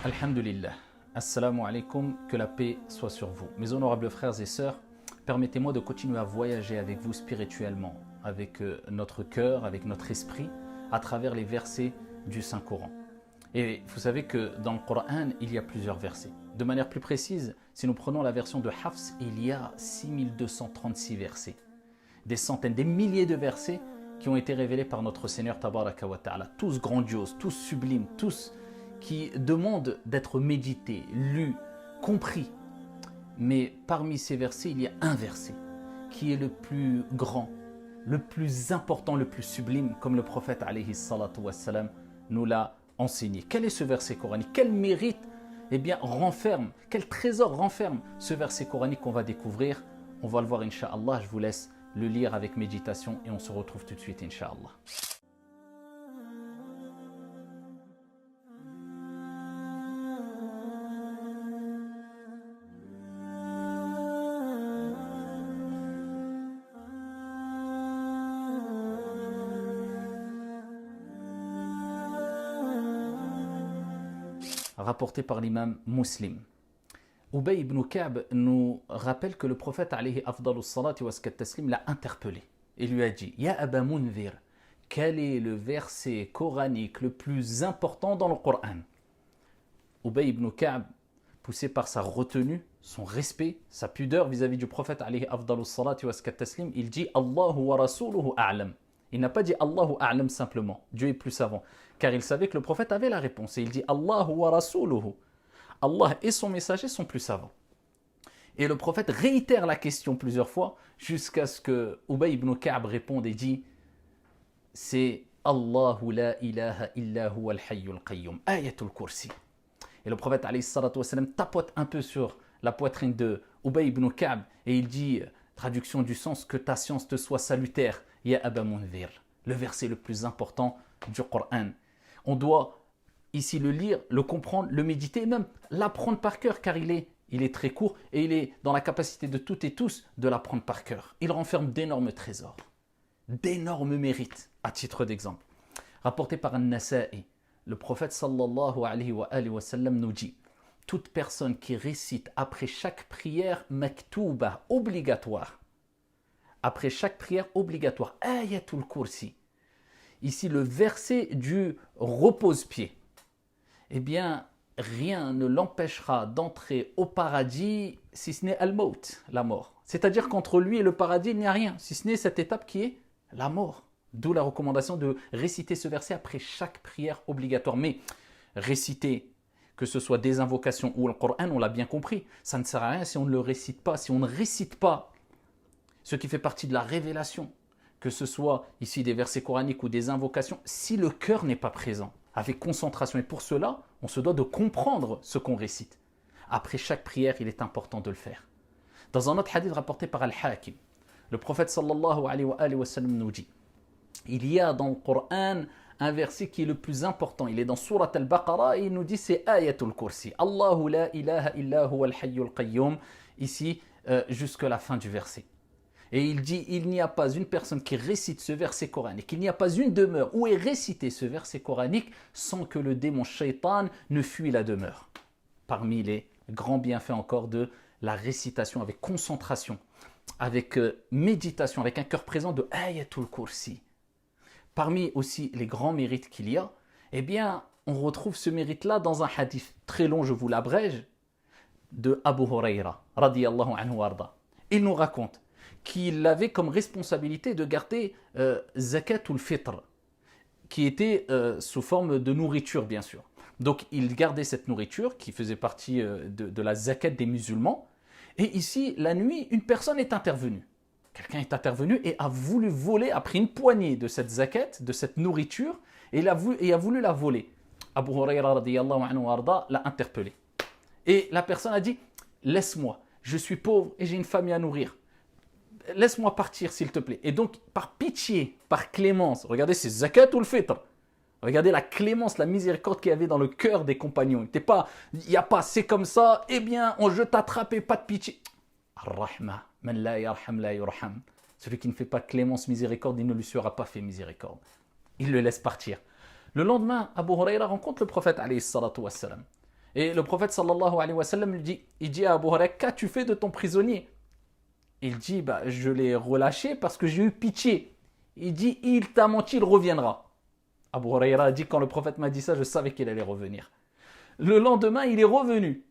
Alhamdulillah. Assalamu alaikum, que la paix soit sur vous. Mes honorables frères et sœurs, permettez-moi de continuer à voyager avec vous spirituellement, avec notre cœur, avec notre esprit, à travers les versets du Saint-Coran. Et vous savez que dans le Coran, il y a plusieurs versets. De manière plus précise, si nous prenons la version de Hafs, il y a 6236 versets. Des centaines, des milliers de versets qui ont été révélés par notre Seigneur Tabaraka wa Ta'ala. Tous grandioses, tous sublimes, tous qui demandent d'être médités, lus, compris. Mais parmi ces versets, il y a un verset qui est le plus grand, le plus important, le plus sublime, comme le prophète alayhi salatu wassalam nous l'a enseigné. Quel est ce verset coranique? Quel mérite renferme, quel trésor renferme ce verset coranique qu'on va découvrir? On va le voir incha'Allah. Je vous laisse le lire avec méditation et on se retrouve tout de suite incha'Allah. Rapporté par l'imam Muslim. Ubay ibn Ka'b nous rappelle que le prophète alayhi afdalus salati wa taslim l'a interpellé et lui a dit: Ya Aba Munzir, quel est le verset coranique le plus important dans le Coran? Ubay ibn Ka'b, poussé par sa retenue, son respect, sa pudeur vis-à-vis du prophète alayhi afdalus salati wa taslim, il dit: Allahu wa rasuluhu a'lam. Il n'a pas dit Allahu a'lam simplement, Dieu est plus savant, car il savait que le prophète avait la réponse. Et il dit Allahu wa rasuluhu. Allah et son messager sont plus savants. Et le prophète réitère la question plusieurs fois jusqu'à ce que Ubay ibn Ka'b réponde et dit: c'est Allahu la ilaha illa huwa al-hayyul qayyum, ayatul kursi. Et le prophète alayhi salatu wassalam tapote un peu sur la poitrine de Ubay ibn Ka'b et il dit, traduction du sens, que ta science te soit salutaire, ya Aba Munzir. Le verset le plus important du Coran. On doit ici le lire, le comprendre, le méditer et même l'apprendre par cœur, car il est très court et il est dans la capacité de toutes et tous de l'apprendre par cœur. Il renferme d'énormes trésors, d'énormes mérites, à titre d'exemple. Rapporté par An-Nasa'i, le prophète sallallahu alayhi wa sallam nous dit: toute personne qui récite après chaque prière maktouba, obligatoire, après chaque prière obligatoire, ayatul kursi, ici le verset du repose-pied, eh bien, rien ne l'empêchera d'entrer au paradis si ce n'est al-maut, la mort. C'est-à-dire qu'entre lui et le paradis, il n'y a rien, si ce n'est cette étape qui est la mort. D'où la recommandation de réciter ce verset après chaque prière obligatoire. Mais réciter, que ce soit des invocations ou le Coran, on l'a bien compris, ça ne sert à rien si on ne le récite pas, si on ne récite pas ce qui fait partie de la révélation, que ce soit ici des versets coraniques ou des invocations, si le cœur n'est pas présent, avec concentration. Et pour cela, on se doit de comprendre ce qu'on récite. Après chaque prière, il est important de le faire. Dans un autre hadith rapporté par Al-Hakim, le prophète sallallahu alayhi wa sallam nous dit: il y a dans le Coran un verset qui est le plus important. Il est dans Surat Al-Baqarah et il nous dit: c'est ayatul kursi. Allahu la ilaha illa huwa al-hayyul qayyum. Ici, jusqu'à la fin du verset. Et il dit: il n'y a pas une personne qui récite ce verset coranique, il n'y a pas une demeure où est récité ce verset coranique sans que le démon shaitan ne fuit la demeure. Parmi les grands bienfaits encore de la récitation avec concentration, avec méditation, avec un cœur présent de ayatul kursi. Parmi aussi les grands mérites qu'il y a, eh bien, on retrouve ce mérite-là dans un hadith très long, je vous l'abrège, de Abu Huraira, radiyallahu anhu arda. Il nous raconte qu'il avait comme responsabilité de garder zakatul fitr, qui était sous forme de nourriture, bien sûr. Donc, il gardait cette nourriture qui faisait partie de la zakat des musulmans. Et ici, la nuit, une personne est intervenue. Quelqu'un est intervenu et a voulu voler, a pris une poignée de cette zakat, de cette nourriture, et a voulu la voler. Abu Huraira radiyallahu anhu arda l'a interpellé. Et la personne a dit: laisse-moi, je suis pauvre et j'ai une famille à nourrir. Laisse-moi partir s'il te plaît. Et donc, par pitié, par clémence, regardez, c'est zakat ou le fitr. Regardez la clémence, la miséricorde qu'il y avait dans le cœur des compagnons. Il n'y a pas, c'est comme ça, eh bien, je t'attrape et pas de pitié. Ar-Rahma, man la yarham la yurham. Celui qui ne fait pas clémence, miséricorde, il ne lui sera pas fait miséricorde. Il le laisse partir. Le lendemain, Abu Huraira rencontre le prophète alayhi salatu wassalam. Et le prophète sallallahu alayhi wa sallam il dit à Abu Huraira, qu'as-tu fait de ton prisonnier? Il dit, je l'ai relâché parce que j'ai eu pitié. Il dit, il t'a menti, il reviendra. Abu Huraira a dit, quand le prophète m'a dit ça, je savais qu'il allait revenir. Le lendemain, il est revenu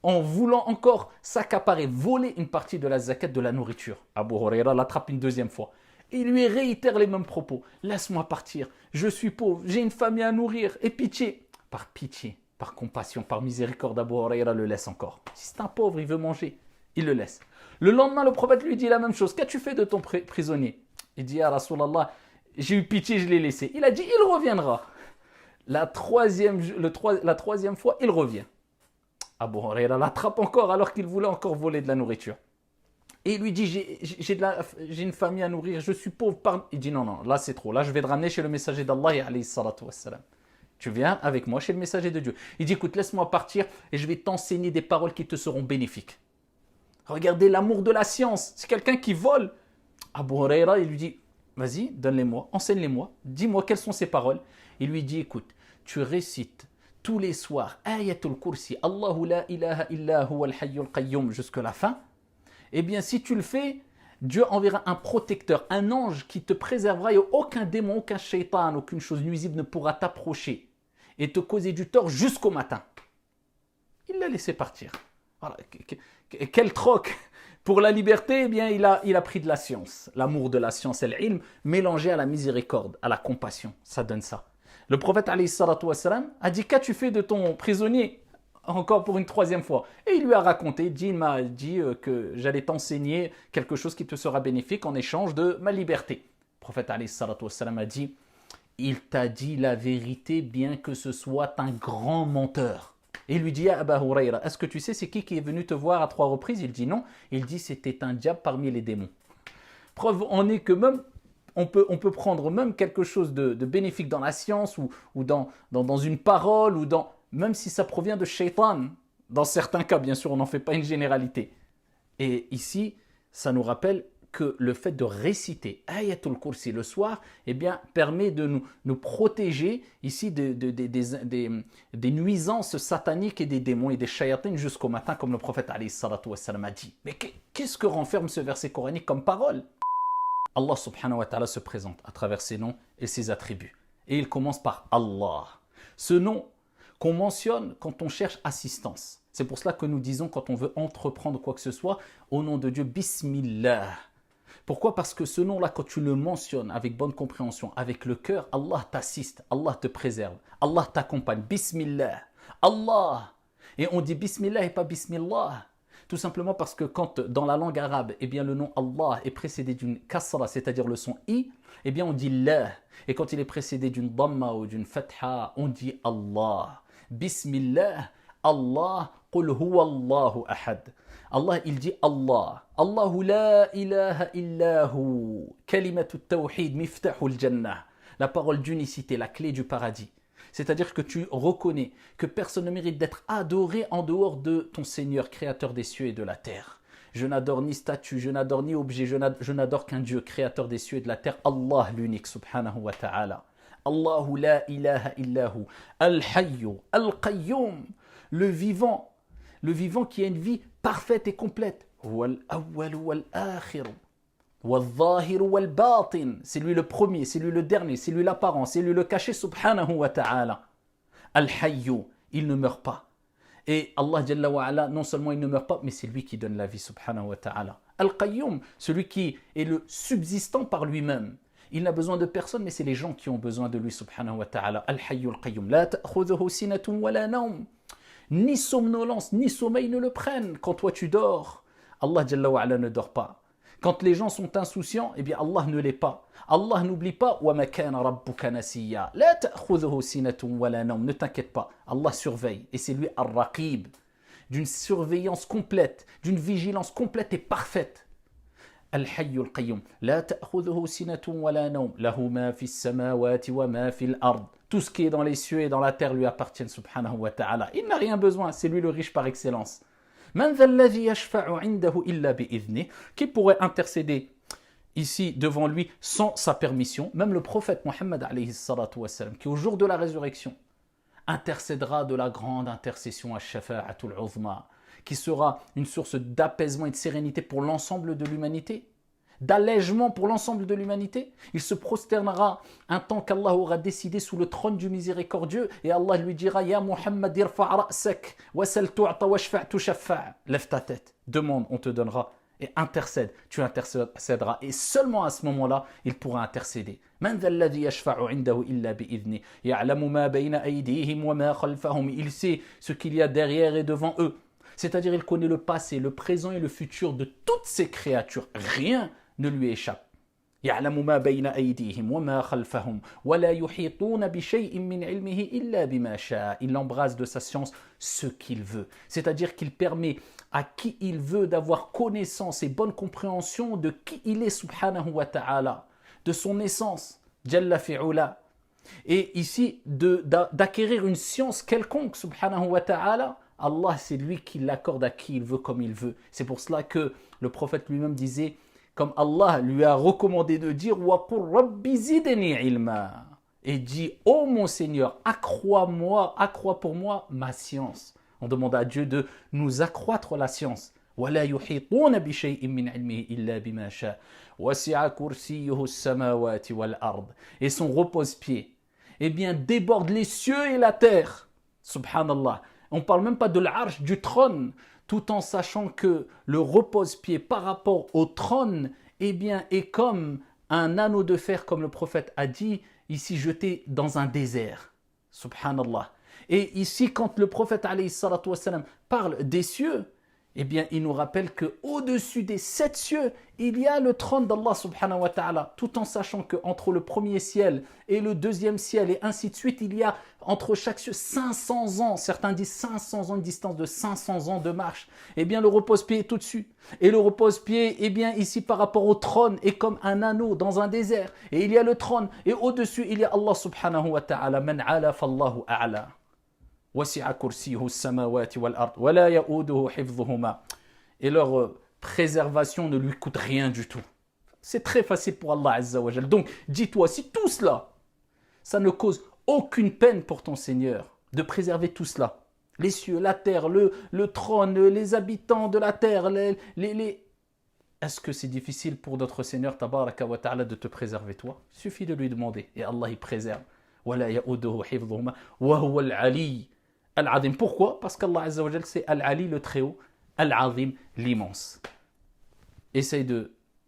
en voulant encore s'accaparer, voler une partie de la zakat de la nourriture. Abu Huraira l'attrape une deuxième fois. Il lui réitère les mêmes propos. Laisse-moi partir, je suis pauvre, j'ai une famille à nourrir, et pitié. Par pitié, par compassion, par miséricorde, Abu Huraira le laisse encore. Si c'est un pauvre, il veut manger, il le laisse. Le lendemain, le prophète lui dit la même chose. Qu'as-tu fait de ton prisonnier? Il dit, ah Rasulallah, j'ai eu pitié, je l'ai laissé. Il a dit, il reviendra. La troisième fois, il revient. Abu Huraira l'attrape encore alors qu'il voulait encore voler de la nourriture. Et il lui dit, j'ai une famille à nourrir, je suis pauvre. Il dit, non, là c'est trop. Là, je vais te ramener chez le messager d'Allah, alayhi salatu wassalam. Tu viens avec moi chez le messager de Dieu. Il dit, écoute, laisse-moi partir et je vais t'enseigner des paroles qui te seront bénéfiques. Regardez l'amour de la science. C'est quelqu'un qui vole. Abu Huraira, il lui dit, vas-y, donne-les-moi, enseigne-les-moi, dis-moi quelles sont ces paroles. Il lui dit, écoute, tu récites tous les soirs Ayatul Kursi, Allahu la ilaha illa huwa al-hayyul qayyum, jusqu'à la fin. Eh bien, si tu le fais, Dieu enverra un protecteur, un ange qui te préservera et aucun démon, aucun shaitan, aucune chose nuisible ne pourra t'approcher et te causer du tort jusqu'au matin. Il l'a laissé partir. Voilà. Quel troc! Pour la liberté, eh bien, il a pris de la science, l'amour de la science et l'ilm, mélangé à la miséricorde, à la compassion. Ça donne ça. Le prophète alayhi salatu wassalam a dit, qu'as-tu fait de ton prisonnier? Encore pour une troisième fois. Et il lui a raconté, il m'a dit que j'allais t'enseigner quelque chose qui te sera bénéfique en échange de ma liberté. Le prophète alayhi salatu wassalam a dit, il t'a dit la vérité bien que ce soit un grand menteur. Et il lui dit à Abu Huraira, est-ce que tu sais c'est qui est venu te voir à 3 reprises? Il dit non. Il dit c'était un diable parmi les démons. Preuve en est que même on peut prendre même quelque chose de bénéfique dans la science ou dans une parole ou même si ça provient de shaitan. Dans certains cas, bien sûr, on n'en fait pas une généralité. Et ici, ça nous rappelle que le fait de réciter Ayatul Kursi le soir, eh bien, permet de nous protéger ici des nuisances sataniques et des démons et des shayatines jusqu'au matin, comme le prophète alayhi salatu wassalam a dit. Mais qu'est-ce que renferme ce verset coranique comme parole? Allah subhanahu wa ta'ala se présente à travers ses noms et ses attributs. Et il commence par Allah. Ce nom qu'on mentionne quand on cherche assistance. C'est pour cela que nous disons quand on veut entreprendre quoi que ce soit, au nom de Dieu, Bismillah. Pourquoi? Parce que ce nom-là, quand tu le mentionnes avec bonne compréhension, avec le cœur, Allah t'assiste, Allah te préserve, Allah t'accompagne. Bismillah, Allah. Et on dit Bismillah et pas Bismillah. Tout simplement parce que quand dans la langue arabe, eh bien, le nom Allah est précédé d'une kasra, c'est-à-dire le son I, eh bien on dit La. Et quand il est précédé d'une dhamma ou d'une fatha, on dit Allah. Bismillah, Allah, qul huwa Allahu ahad. Allah, il dit Allah. Allahu la ilaha illahu. Kalimatu tawhid miftahul jannah. La parole d'unicité, la clé du paradis. C'est-à-dire que tu reconnais que personne ne mérite d'être adoré en dehors de ton Seigneur, créateur des cieux et de la terre. Je n'adore ni statue, je n'adore ni objet, je n'adore qu'un Dieu, créateur des cieux et de la terre, Allah l'unique, subhanahu wa ta'ala. Allahu la ilaha illahu, al-hayyu, al-qayyum, le vivant qui a une vie parfaite et complète. Huwa al-awwal wal-akhir. C'est lui le premier, c'est lui le dernier, c'est lui l'apparent, c'est lui le caché, subhanahu wa ta'ala. Al-Hayyu, il ne meurt pas. Et Allah Jalla wa ala, non seulement il ne meurt pas, mais c'est lui qui donne la vie, subhanahu wa ta'ala. Al-Qayyum, celui qui est le subsistant par lui-même. Il n'a besoin de personne, mais c'est les gens qui ont besoin de lui, subhanahu wa ta'ala. Al-Hayyu al-Qayyum. La ta'khudhuhu sinatun wa la nawm. Ni somnolence, ni sommeil ne le prennent quand toi tu dors. Allah Jalla wa ala ne dort pas. Quand les gens sont insouciants, eh bien Allah ne l'est pas. Allah n'oublie pas. وَمَا كَانَ رَبُّكَ نَسِيًّا لَا تَأْخُذُهُ سِنَةٌ وَلَا نَوْمٌ. Ne t'inquiète pas, Allah surveille. Et c'est lui Ar-Raqib, d'une surveillance complète, d'une vigilance complète et parfaite. Al-Hayyu al-Qayyum. لَا تَأْخُذُهُ سِنَةٌ وَلَا نَوْمٌ لَهُ مَا فِي السَّمَاوَاتِ وَمَا فِي الْأَرْضِ. Tout ce qui est dans les cieux et dans la terre lui appartient, subhanahu wa ta'ala. Il n'a rien besoin, c'est lui le riche par excellence. Qui pourrait intercéder ici devant lui sans sa permission? Même le prophète Mohammed alayhi salatu wassalam, qui au jour de la résurrection intercédera de la grande intercession à Shafa'atul Uzma, qui sera une source d'apaisement et de sérénité pour l'ensemble de l'humanité, d'allègement pour l'ensemble de l'humanité. Il se prosternera un temps qu'Allah aura décidé sous le trône du miséricordieux et Allah lui dira: Ya Muhammad, irfa' ra'sak wasal tu'ta washfa' tushaffa'. Lève ta tête, demande, on te donnera, et intercède, tu intercéderas. Et seulement à ce moment-là, il pourra intercéder. Man dha alladhi yashfa'u 'indahu illa bi'idhni ya'lamu ma bayna aydihim wa ma khalfahum. Il sait ce qu'il y a derrière et devant eux. C'est-à-dire, il connaît le passé, le présent et le futur de toutes ces créatures. Rien ne lui échappe. يعلم ما بين أيديهم وما خلفهم ولا يحيطون بشيء من علمه إلا بما شاء. Il embrasse de sa science ce qu'il veut. C'est-à-dire qu'il permet à qui il veut d'avoir connaissance et bonne compréhension de qui il est subhanahu wa ta'ala, de son essence, Jalla fi'ula. Et ici, d'acquérir une science quelconque, subhanahu wa ta'ala, Allah, c'est lui qui l'accorde à qui il veut comme il veut. C'est pour cela que le prophète lui-même disait, comme Allah lui a recommandé de dire, وَقُلْ رَبِّ زِدْنِي عِلْمًا, et dit: ô mon Seigneur, accrois pour moi ma science. On demande à Dieu de nous accroître la science. وَلَا يُحِيطُونَ بِشَيْءٍ مِّنْ عِلْمِهِ إِلَّا بِمَا شَاءَ وَسِعَ كُرْسِيُّهُ السَّمَاوَاتِ وَالْأَرْضِ. Et son repose-pied, eh bien, déborde les cieux et la terre. Subhanallah. On ne parle même pas de l'arche, du trône, tout en sachant que le repose-pied par rapport au trône, eh bien, est comme un anneau de fer, comme le prophète a dit, ici jeté dans un désert. Subhanallah. Et ici, quand le prophète alayhi salatu wassalam parle des cieux, eh bien, il nous rappelle qu'au-dessus des 7 cieux, il y a le trône d'Allah subhanahu wa ta'ala, tout en sachant qu'entre le premier ciel et le deuxième ciel, et ainsi de suite, il y a entre chaque cieux 500 ans, certains disent 500 ans, une distance de 500 ans de marche. Eh bien, le repose-pied est au-dessus. Et le repose-pied, eh bien, ici, par rapport au trône, est comme un anneau dans un désert. Et il y a le trône, et au-dessus, il y a Allah subhanahu wa ta'ala, man ala fallahu a'la. وَسِعَ كُرْسِيُّهُ السَّمَاوَاتِ وَالْأَرْضِ وَلَا يَؤُودُهُ حِفْظُهُمَا. Et leur préservation ne lui coûte rien du tout. C'est très facile pour Allah Azza wa Jal. Donc, dis-toi, si tout cela, ça ne cause aucune peine pour ton Seigneur de préserver tout cela, les cieux, la terre, le trône, les habitants de la terre, est-ce que c'est difficile pour notre Seigneur Tabaraka wa Ta'ala de te préserver toi? Il suffit de lui demander et Allah y préserve. وَلَا يَؤُودُهُ حِفْظُهُمَا وَهُوَ الْعَلِيُّ Al-Azim. Pourquoi? Parce qu'Allah Azza wa Jal, c'est Al-Ali, le très-haut, Al-Azim, l'immense. Essaye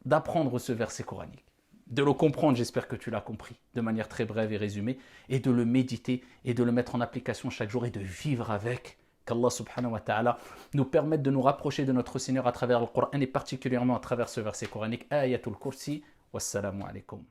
d'apprendre ce verset coranique, de le comprendre, j'espère que tu l'as compris, de manière très brève et résumée, et de le méditer, et de le mettre en application chaque jour, et de vivre avec. Qu'Allah subhanahu wa ta'ala nous permette de nous rapprocher de notre Seigneur à travers le Coran, et particulièrement à travers ce verset coranique, Ayatul Kursi. Wassalamu alaikum.